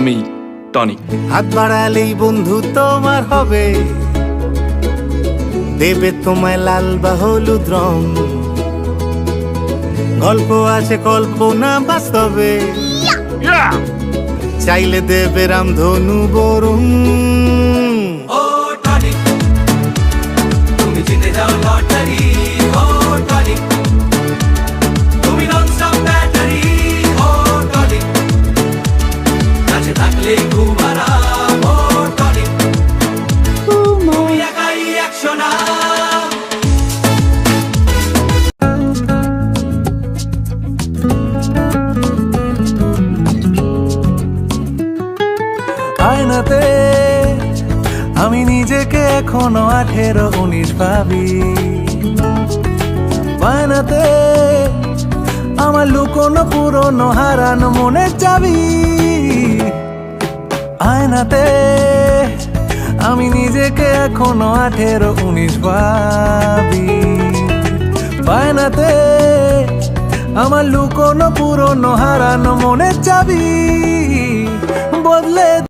আমি টনিক। হাত বাড়ালেই বন্ধু তোমার হবে, দেবে তোমায় লাল বা হলুদ রং। গল্প আছে কল্পনা বাস্তবে, চাইলে দেবে রামধনু বরুণ। ও টনিক, তুমি জিতে যাও লটারি। ও টনিক, তুমি ননস্টপ ব্যাটারি। ও টনিক, কাছে থাকলে খুব আরাম। ও টনিক, তুমি একাই একশো না। আয়নাতে আমি নিজেকে এখনো 18-19 ভাবি। বায়নাতে আমার লুকোনো পুরনো হারানো মনের চাবি। আয়নাতে আমি নিজেকে এখনো 18-19 ভাবি। বায়নাতে আমার লুকোনো পুরনো হারানো মনের চাবি বদলে